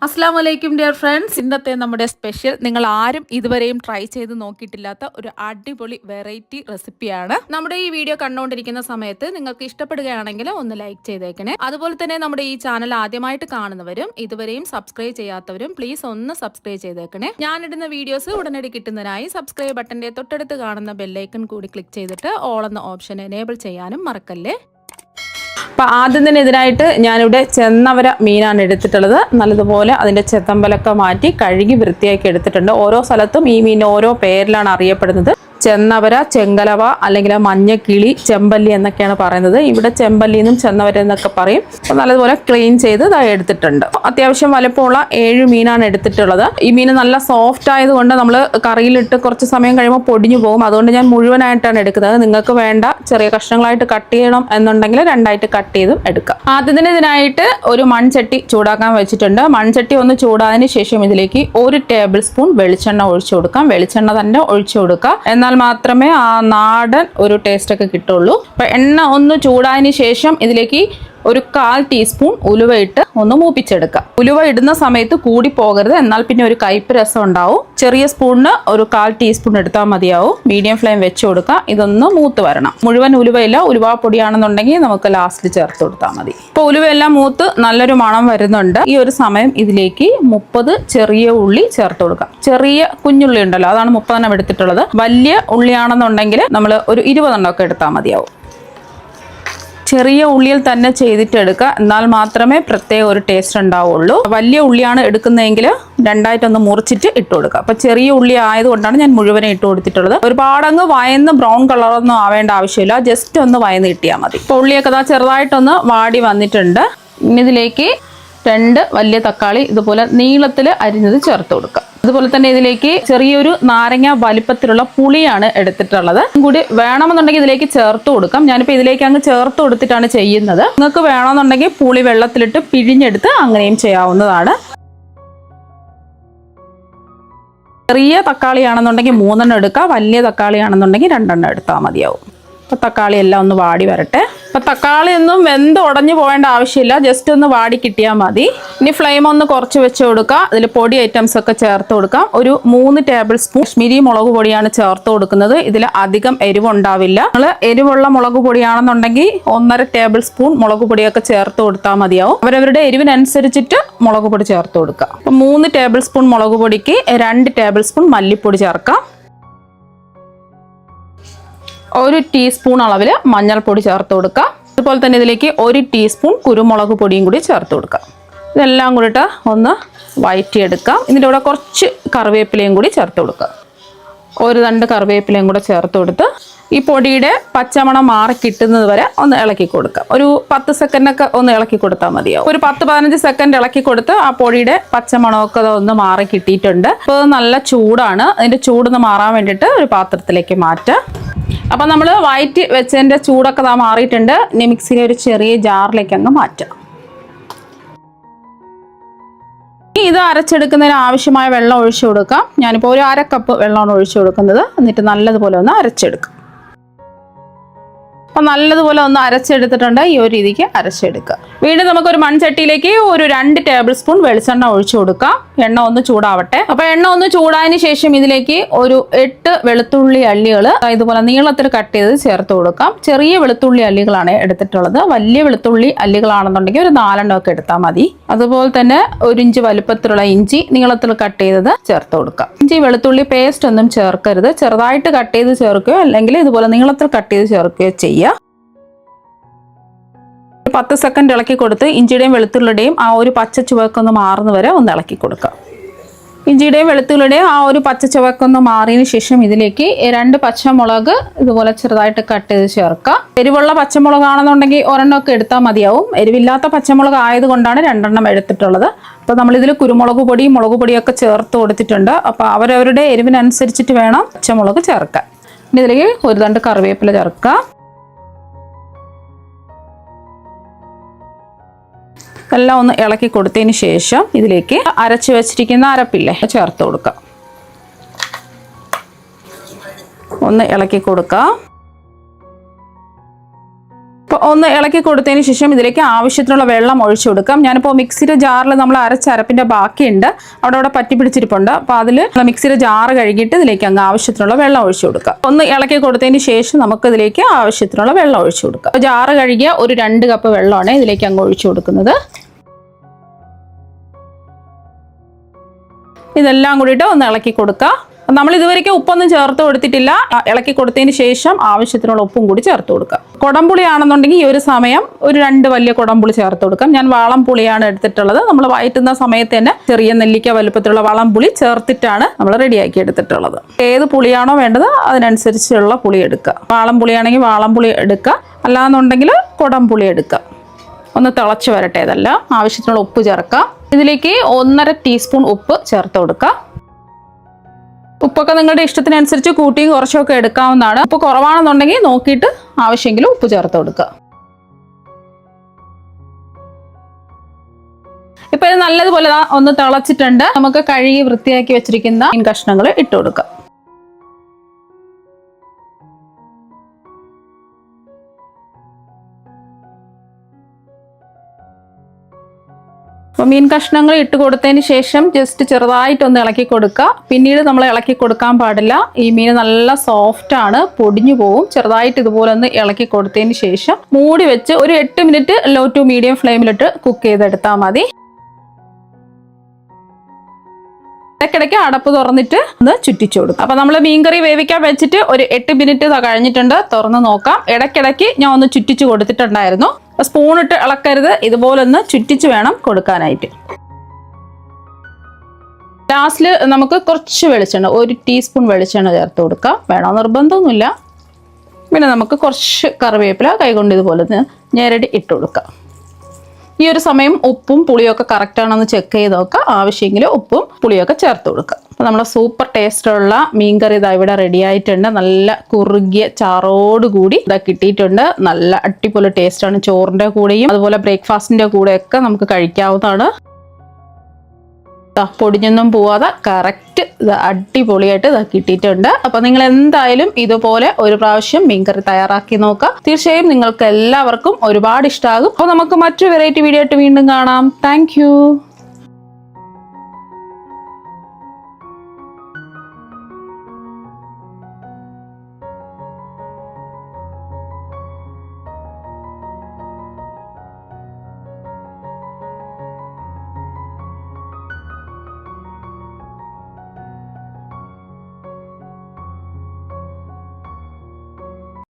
അസ്സാം വലൈക്കും dear friends. ഇന്നത്തെ നമ്മുടെ സ്പെഷ്യൽ നിങ്ങൾ ആരും ഇതുവരെയും ട്രൈ ചെയ്ത് നോക്കിയിട്ടില്ലാത്ത ഒരു അടിപൊളി വെറൈറ്റി റെസിപ്പിയാണ്. നമ്മുടെ ഈ വീഡിയോ കണ്ടുകൊണ്ടിരിക്കുന്ന സമയത്ത് നിങ്ങൾക്ക് ഇഷ്ടപ്പെടുകയാണെങ്കിൽ ഒന്ന് ലൈക്ക് ചെയ്തേക്കണേ. അതുപോലെ തന്നെ നമ്മുടെ ഈ ചാനൽ ആദ്യമായിട്ട് കാണുന്നവരും ഇതുവരെയും സബ്സ്ക്രൈബ് ചെയ്യാത്തവരും പ്ലീസ് ഒന്ന് സബ്സ്ക്രൈബ് ചെയ്തേക്കണേ. ഞാനിടുന്ന വീഡിയോസ് ഉടനടി കിട്ടുന്നതിനായി സബ്സ്ക്രൈബ് ബട്ടന്റെ തൊട്ടടുത്ത് കാണുന്ന ബെല്ലൈക്കൺ കൂടി ക്ലിക്ക് ചെയ്തിട്ട് ഓൾ എന്ന ഓപ്ഷൻ എനേബിൾ ചെയ്യാനും മറക്കല്ലേ. അപ്പോൾ ആദ്യം തന്നെ ഇതിനായിട്ട് ഞാനിവിടെ ചെന്നവര മീനാണ് എടുത്തിട്ടുള്ളത്. നല്ലതുപോലെ അതിൻ്റെ ചെത്തമ്പലൊക്കെ മാറ്റി കഴുകി വൃത്തിയാക്കി എടുത്തിട്ടുണ്ട്. ഓരോ സ്ഥലത്തും ഈ മീൻ ഓരോ പേരിലാണ് അറിയപ്പെടുന്നത്. ചെന്നവര, ചെങ്കലവ, അല്ലെങ്കിൽ മഞ്ഞക്കിളി, ചെമ്പല്ലി എന്നൊക്കെയാണ് പറയുന്നത്. ഇവിടെ ചെമ്പല്ലി എന്നും ചെന്നവര എന്നൊക്കെ പറയും. അപ്പോൾ നല്ലതുപോലെ ക്ലീൻ ചെയ്ത് എടുത്തിട്ടുണ്ട്. അത്യാവശ്യം വലുപ്പമുള്ള 7 മീനാണ് എടുത്തിട്ടുള്ളത്. ഈ മീൻ നല്ല സോഫ്റ്റ് ആയതുകൊണ്ട് നമ്മൾ കറിയിലിട്ട് കുറച്ച് സമയം കഴിയുമ്പോൾ പൊടിഞ്ഞു പോകും. അതുകൊണ്ട് ഞാൻ മുഴുവനായിട്ടാണ് എടുക്കുന്നത്. നിങ്ങൾക്ക് വേണ്ട ചെറിയ കഷ്ണങ്ങളായിട്ട് കട്ട് ചെയ്യണം എന്നുണ്ടെങ്കിൽ 2ആയിട്ട് കട്ട് ചെയ്തും എടുക്കാം. ആദ്യം തന്നെ ഇതിനായിട്ട് ഒരു മൺചട്ടി ചൂടാക്കാൻ വെച്ചിട്ടുണ്ട്. മൺചട്ടി ഒന്ന് ചൂടായതിനു ശേഷം ഇതിലേക്ക് 1 ടേബിൾ സ്പൂൺ വെളിച്ചെണ്ണ ഒഴിച്ചു കൊടുക്കാം. വെളിച്ചെണ്ണ തന്നെ ഒഴിച്ചു കൊടുക്കാം. എന്നാൽ മാത്രമേ ആ നാടൻ ഒരു ടേസ്റ്റ് ഒക്കെ കിട്ടുള്ളൂ. അപ്പൊ എണ്ണ ഒന്ന് ചൂടായതിനു ശേഷം ഇതിലേക്ക് ഒരു 1/4 ടീസ്പൂൺ ഉലുവ ഇട്ട് ഒന്ന് മൂപ്പിച്ചെടുക്കാം. ഉലുവ ഇടുന്ന സമയത്ത് കൂടി പോകരുത്, എന്നാൽ പിന്നെ ഒരു കയ്പ്പ് രസം ഉണ്ടാവും. ചെറിയ സ്പൂണിന് ഒരു 1/4 ടീസ്പൂൺ എടുത്താൽ മതിയാവും. മീഡിയം ഫ്ലെയിം വെച്ച് കൊടുക്കാം. ഇതൊന്ന് മൂത്ത് വരണം. മുഴുവൻ ഉലുവയില്ല, ഉലുവ പൊടിയാണെന്നുണ്ടെങ്കിൽ നമുക്ക് ലാസ്റ്റിൽ ചേർത്ത് കൊടുത്താൽ മതി. ഇപ്പോൾ ഉലുവയെല്ലാം മൂത്ത് നല്ലൊരു മണം വരുന്നുണ്ട്. ഈ ഒരു സമയം ഇതിലേക്ക് 30 ചെറിയ ഉള്ളി ചേർത്ത് കൊടുക്കാം. ചെറിയ കുഞ്ഞുള്ളി ഉണ്ടല്ലോ, അതാണ് 30 എണ്ണം എടുത്തിട്ടുള്ളത്. വലിയ ഉള്ളിയാണെന്നുണ്ടെങ്കിൽ നമ്മൾ ഒരു 20 എണ്ണമൊക്കെ എടുത്താൽ മതിയാവും. ചെറിയ ഉള്ളിയിൽ തന്നെ ചെയ്തിട്ട് എടുക്കുക, എന്നാൽ മാത്രമേ പ്രത്യേക ഒരു ടേസ്റ്റ് ഉണ്ടാവുള്ളൂ. വലിയ ഉള്ളിയാണ് എടുക്കുന്നതെങ്കിൽ 2ആയിട്ടൊന്ന് മുറിച്ചിട്ട് ഇട്ട് കൊടുക്കുക. അപ്പൊ ചെറിയ ഉള്ളി ആയതുകൊണ്ടാണ് ഞാൻ മുഴുവനെ ഇട്ട് കൊടുത്തിട്ടുള്ളത്. ഒരുപാടങ്ങ് വയന്ന് ബ്രൗൺ കളറൊന്നും ആവേണ്ട ആവശ്യമില്ല, ജസ്റ്റ് ഒന്ന് വയന്ന് കിട്ടിയാൽ മതി. ഇപ്പോൾ ഉള്ളിയൊക്കെ ചെറുതായിട്ടൊന്ന് വാടി വന്നിട്ടുണ്ട്. ഇനി ഇതിലേക്ക് 2 വലിയ തക്കാളി ഇതുപോലെ നീളത്തിൽ അരിഞ്ഞത് ചേർത്ത് കൊടുക്കുക. അതുപോലെ തന്നെ ഇതിലേക്ക് ചെറിയൊരു നാരങ്ങ വലിപ്പത്തിലുള്ള പുളിയാണ് എടുത്തിട്ടുള്ളത്. കൂടി വേണമെന്നുണ്ടെങ്കിൽ ഇതിലേക്ക് ചേർത്ത് കൊടുക്കാം. ഞാനിപ്പോൾ ഇതിലേക്ക് അങ്ങ് ചേർത്ത് കൊടുത്തിട്ടാണ് ചെയ്യുന്നത്. നിങ്ങൾക്ക് വേണമെന്നുണ്ടെങ്കിൽ പുളി വെള്ളത്തിലിട്ട് പിഴിഞ്ഞെടുത്ത് അങ്ങനെയും ചെയ്യാവുന്നതാണ്. ചെറിയ തക്കാളിയാണെന്നുണ്ടെങ്കിൽ 3 എണ്ണം എടുക്കുക, വലിയ തക്കാളിയാണെന്നുണ്ടെങ്കിൽ 2 എണ്ണം എടുത്താൽ മതിയാവും. അപ്പോൾ തക്കാളി എല്ലാം ഒന്ന് വാടി വരട്ടെ. അപ്പോൾ തക്കാളി ഒന്നും വെന്ത് ഉടഞ്ഞു പോകേണ്ട ആവശ്യമില്ല, ജസ്റ്റ് ഒന്ന് വാടി കിട്ടിയാൽ മതി. ഇനി ഫ്ലെയിം ഒന്ന് കുറച്ച് വെച്ച് കൊടുക്കുക. അതിൽ പൊടി ഐറ്റംസ് ഒക്കെ ചേർത്ത് കൊടുക്കാം. ഒരു 3 ടേബിൾ സ്പൂൺ കാശ്മീരി മുളക് പൊടിയാണ് ചേർത്ത് കൊടുക്കുന്നത്. ഇതിൽ അധികം എരിവുണ്ടാവില്ല. നിങ്ങൾ എരിവുള്ള മുളക് പൊടിയാണെന്നുണ്ടെങ്കിൽ 1.5 ടേബിൾ സ്പൂൺ മുളക് പൊടിയൊക്കെ ചേർത്ത് കൊടുത്താൽ മതിയാവും. അവരവരുടെ എരിവിനനുസരിച്ചിട്ട് മുളക് പൊടി ചേർത്ത് കൊടുക്കുക. അപ്പോൾ 3 ടേബിൾ സ്പൂൺ മുളക് പൊടിക്ക് 2 ടേബിൾ സ്പൂൺ മല്ലിപ്പൊടി ചേർക്കാം. 1 ടീസ്പൂൺ അളവിൽ മഞ്ഞൾപ്പൊടി ചേർത്ത് കൊടുക്കുക. അതുപോലെ തന്നെ ഇതിലേക്ക് 1 ടീസ്പൂൺ കുരുമുളക് പൊടിയും കൂടി ചേർത്ത് കൊടുക്കുക. ഇതെല്ലാം കൂടിയിട്ട് ഒന്ന് വഴറ്റിയെടുക്കാം. ഇതിൻ്റെ കൂടെ കുറച്ച് കറിവേപ്പിലയും കൂടി ചേർത്ത് കൊടുക്കുക. 1 തണ്ട് കറിവേപ്പിലയും കൂടെ ചേർത്ത് കൊടുത്ത് ഈ പൊടിയുടെ പച്ചമണം മാറി കിട്ടുന്നത് വരെ ഒന്ന് ഇളക്കി കൊടുക്കാം. ഒരു 10 സെക്കൻഡൊക്കെ ഒന്ന് ഇളക്കി കൊടുത്താൽ മതിയാവും. ഒരു 10-15 സെക്കൻഡ് ഇളക്കി കൊടുത്ത് ആ പൊടിയുടെ പച്ചമണമൊക്കെ ഒന്ന് മാറി കിട്ടിയിട്ടുണ്ട്. അപ്പോൾ നല്ല ചൂടാണ്. അതിൻ്റെ ചൂടൊന്ന് മാറാൻ വേണ്ടിയിട്ട് ഒരു പാത്രത്തിലേക്ക് മാറ്റാം. അപ്പം നമ്മൾ വയറ്റി വെച്ചതിൻ്റെ ചൂടൊക്കെ മാറിയിട്ടുണ്ട്. ഇനി മിക്സിയിലെ ഒരു ചെറിയ ജാറിലേക്ക് അങ്ങ് മാറ്റാം. ഇത് അരച്ചെടുക്കുന്നതിന് ആവശ്യമായ വെള്ളം ഒഴിച്ചു കൊടുക്കാം. ഞാനിപ്പോൾ ഒരു 1/2 കപ്പ് വെള്ളമാണ് ഒഴിച്ചു കൊടുക്കുന്നത്. എന്നിട്ട് നല്ലതുപോലെ ഒന്ന് അരച്ചെടുക്കാം. അപ്പം നല്ലതുപോലെ ഒന്ന് അരച്ചെടുത്തിട്ടുണ്ട്. ഈ ഒരു രീതിക്ക് അരച്ചെടുക്കുക. വീണ്ടും നമുക്കൊരു മൺചട്ടിയിലേക്ക് ഒരു 2 ടേബിൾ സ്പൂൺ വെളിച്ചെണ്ണ ഒഴിച്ചു കൊടുക്കാം. എണ്ണ ഒന്ന് ചൂടാവട്ടെ. അപ്പോൾ എണ്ണ ഒന്ന് ചൂടായതിനു ശേഷം ഇതിലേക്ക് ഒരു 8 വെളുത്തുള്ളി അല്ലികൾ ഇതുപോലെ നീളത്തിൽ കട്ട് ചെയ്ത് ചേർത്ത് കൊടുക്കാം. ചെറിയ വെളുത്തുള്ളി അല്ലികളാണ് എടുത്തിട്ടുള്ളത്. വലിയ വെളുത്തുള്ളി അല്ലികളാണെന്നുണ്ടെങ്കിൽ ഒരു 4 എണ്ണം ഒക്കെ എടുത്താൽ മതി. അതുപോലെ തന്നെ 1 ഇഞ്ച് വലുപ്പത്തിലുള്ള ഇഞ്ചി നീളത്തിൽ കട്ട് ചെയ്തത് ചേർത്ത് കൊടുക്കാം. ഇഞ്ചി വെളുത്തുള്ളി പേസ്റ്റ് ഒന്നും ചേർക്കരുത്. ചെറുതായിട്ട് കട്ട് ചെയ്ത് ചേർക്കുകയോ അല്ലെങ്കിൽ ഇതുപോലെ നീളത്തിൽ കട്ട് ചെയ്ത് ചേർക്കുകയോ ചെയ്യുക. 10 സെക്കൻഡ് ഇളക്കി കൊടുത്ത് ഇഞ്ചിയുടെയും വെളുത്തുള്ളിയുടെയും ആ ഒരു പച്ച ചുവക്കൊന്ന് മാറുന്ന വരെ ഒന്ന് ഇളക്കി കൊടുക്കാം. ഇഞ്ചിയുടെയും വെളുത്തുള്ളിയുടെയും ആ ഒരു പച്ച ചുവക്കൊന്ന് മാറിയതിന് ശേഷം ഇതിലേക്ക് 2 പച്ചമുളക് ഇതുപോലെ ചെറുതായിട്ട് കട്ട് ചെയ്ത് ചേർക്കാം. എരിവുള്ള പച്ചമുളകാണെന്നുണ്ടെങ്കിൽ 1 എണ്ണമൊക്കെ എടുത്താൽ മതിയാവും. എരിവില്ലാത്ത പച്ചമുളക് ആയതുകൊണ്ടാണ് 2 എണ്ണം എടുത്തിട്ടുള്ളത്. അപ്പോൾ നമ്മളിതിൽ കുരുമുളക് പൊടി മുളക് പൊടിയൊക്കെ ചേർത്ത് കൊടുത്തിട്ടുണ്ട്. അപ്പോൾ അവരവരുടെ എരിവിനനുസരിച്ചിട്ട് വേണം പച്ചമുളക് ചേർക്കാൻ. ഇനി ഇതിലേക്ക് 1 തണ്ട് കറിവേപ്പില ചേർക്കാം. എല്ലാം ഒന്ന് ഇളക്കി കൊടുത്തതിന് ശേഷം ഇതിലേക്ക് അരച്ച് വെച്ചിരിക്കുന്ന അരപ്പില്ലേ ചേർത്ത് കൊടുക്കാം. ഒന്ന് ഇളക്കി കൊടുക്കാം. അപ്പോൾ ഒന്ന് ഇളക്കി കൊടുത്തതിന് ശേഷം ഇതിലേക്ക് ആവശ്യത്തിനുള്ള വെള്ളം ഒഴിച്ചു കൊടുക്കാം. ഞാനിപ്പോൾ മിക്സിയുടെ ജാറിൽ നമ്മൾ അരച്ച അരപ്പിൻ്റെ ബാക്കിയുണ്ട്, അവിടെ പറ്റി പിടിച്ചിരിപ്പുണ്ട്. അപ്പോൾ അതിൽ മിക്സിയുടെ ജാറ് കഴുകിയിട്ട് ഇതിലേക്ക് അങ്ങ് ആവശ്യത്തിനുള്ള വെള്ളം ഒഴിച്ചു കൊടുക്കുക. ഒന്ന് ഇളക്കി കൊടുത്തതിന് ശേഷം നമുക്ക് ഇതിലേക്ക് ആവശ്യത്തിനുള്ള വെള്ളം ഒഴിച്ചു കൊടുക്കുക. അപ്പോൾ ജാറ് കഴുകിയ ഒരു 2 കപ്പ് വെള്ളമാണ് ഇതിലേക്ക് അങ്ങ് ഒഴിച്ചു കൊടുക്കുന്നത്. ഇതെല്ലാം കൂടിയിട്ട് ഒന്ന് ഇളക്കി കൊടുക്കുക. നമ്മൾ ഇതുവരെയ്ക്ക് ഉപ്പൊന്നും ചേർത്ത് കൊടുത്തിട്ടില്ല. ഇളക്കി കൊടുത്തതിന് ശേഷം ആവശ്യത്തിനുള്ള ഉപ്പും കൂടി ചേർത്ത് കൊടുക്കുക. കുടംപുളി ആണെന്നുണ്ടെങ്കിൽ ഈ ഒരു സമയം ഒരു 2 വലിയ കുടംപുളി ചേർത്ത് കൊടുക്കാം. ഞാൻ വാളംപുളിയാണ് എടുത്തിട്ടുള്ളത്. നമ്മൾ വഴറ്റുന്ന സമയത്ത് തന്നെ ചെറിയ നെല്ലിക്ക വലുപ്പത്തിലുള്ള വാളംപുളി ചേർത്തിട്ടാണ് നമ്മൾ റെഡിയാക്കി എടുത്തിട്ടുള്ളത്. ഏത് പുളിയാണോ വേണ്ടത് അതിനനുസരിച്ചുള്ള പുളി എടുക്കുക. വാളംപുളിയാണെങ്കിൽ വാളംപുളി എടുക്കുക, അല്ലാന്നുണ്ടെങ്കിൽ കുടംപുളി എടുക്കുക. ഒന്ന് തിളച്ച് വരട്ടെ. ഇതെല്ലാം ആവശ്യത്തിനുള്ള ഉപ്പ് ചേർക്കാം. ഇതിലേക്ക് 1.5 ടീസ്പൂൺ ഉപ്പ് ചേർത്ത് കൊടുക്കുക. ഉപ്പൊക്കെ നിങ്ങളുടെ ഇഷ്ടത്തിനനുസരിച്ച് കൂട്ടിയും കുറച്ചൊക്കെ എടുക്കാവുന്നതാണ്. ഉപ്പ് കുറവാണെന്നുണ്ടെങ്കിൽ നോക്കിയിട്ട് ആവശ്യമെങ്കിൽ ഉപ്പ് ചേർത്ത് കൊടുക്കുക. ഇപ്പൊ ഇത് നല്ലതുപോലെ ഒന്ന് തിളച്ചിട്ടുണ്ട്. നമുക്ക് കഴുകി വൃത്തിയാക്കി വെച്ചിരിക്കുന്ന മീൻ കഷ്ണങ്ങൾ ഇട്ട് കൊടുക്കാം. അപ്പോൾ മീൻ കഷ്ണങ്ങൾ ഇട്ട് കൊടുത്തതിന് ശേഷം ജസ്റ്റ് ചെറുതായിട്ടൊന്ന് ഇളക്കി കൊടുക്കുക. പിന്നീട് നമ്മൾ ഇളക്കി കൊടുക്കാൻ പാടില്ല. ഈ മീൻ നല്ല സോഫ്റ്റ് ആണ്, പൊടിഞ്ഞു പോവും. ചെറുതായിട്ട് ഇതുപോലെ ഒന്ന് ഇളക്കി കൊടുത്തതിന് ശേഷം മൂടി വെച്ച് ഒരു 8 മിനിറ്റ് ലോ ടു മീഡിയം ഫ്ലെയിമിലിട്ട് കുക്ക് ചെയ്തെടുത്താൽ മതി. ഇടയ്ക്കിടയ്ക്ക് അടപ്പ് തുറന്നിട്ട് ഒന്ന് ചുറ്റിച്ചു കൊടുക്കും. അപ്പോൾ നമ്മൾ മീൻകറി വേവിക്കാൻ വെച്ചിട്ട് ഒരു 8 മിനിറ്റ് കഴിഞ്ഞിട്ടുണ്ട്. തുറന്ന് നോക്കാം. ഇടയ്ക്കിടയ്ക്ക് ഞാൻ ഒന്ന് ചുറ്റിച്ചു കൊടുത്തിട്ടുണ്ടായിരുന്നു. സ്പൂണിട്ട് ഇളക്കരുത്, ഇതുപോലെ ഒന്ന് ചുറ്റിച്ച് വേണം കൊടുക്കാനായിട്ട്. ലാസ്റ്റിൽ നമുക്ക് കുറച്ച് വെളിച്ചെണ്ണ, 1 ടീസ്പൂൺ വെളിച്ചെണ്ണ ചേർത്ത് കൊടുക്കാം. വേണോ നിർബന്ധമൊന്നുമില്ല. പിന്നെ നമുക്ക് കുറച്ച് കറിവേപ്പില കൈകൊണ്ട് ഇതുപോലെ ഒന്ന് ഞെരടി ഇട്ട് കൊടുക്കാം. ഈ ഒരു സമയം ഉപ്പും പുളിയൊക്കെ കറക്റ്റാണെന്ന് ചെക്ക് ചെയ്ത് നോക്കുക. ആവശ്യമെങ്കിൽ ഉപ്പും പുളിയൊക്കെ ചേർത്ത് കൊടുക്കുക. അപ്പോൾ നമ്മളെ സൂപ്പർ ടേസ്റ്റുള്ള മീൻകറി ഇതാ ഇവിടെ റെഡി ആയിട്ടുണ്ട്. നല്ല കുറുകിയ ചാറോട് കൂടി ഇതാ കിട്ടിയിട്ടുണ്ട്. നല്ല അടിപൊളി ടേസ്റ്റാണ്. ചോറിൻ്റെ കൂടെയും അതുപോലെ ബ്രേക്ക്ഫാസ്റ്റിൻ്റെ കൂടെയൊക്കെ നമുക്ക് കഴിക്കാവുന്നതാണ്. പൊടിഞ്ഞൊന്നും പോവാതെ കറക്റ്റ് അടിപൊളിയായിട്ട് കിട്ടിയിട്ടുണ്ട്. അപ്പൊ നിങ്ങൾ എന്തായാലും ഇതുപോലെ ഒരു പ്രാവശ്യം മീൻകറി തയ്യാറാക്കി നോക്കുക. തീർച്ചയായും നിങ്ങൾക്ക് എല്ലാവർക്കും ഒരുപാട് ഇഷ്ടമാകും. അപ്പോൾ നമുക്ക് മറ്റൊരു വെറൈറ്റി വീഡിയോ ആയിട്ട് വീണ്ടും കാണാം. താങ്ക്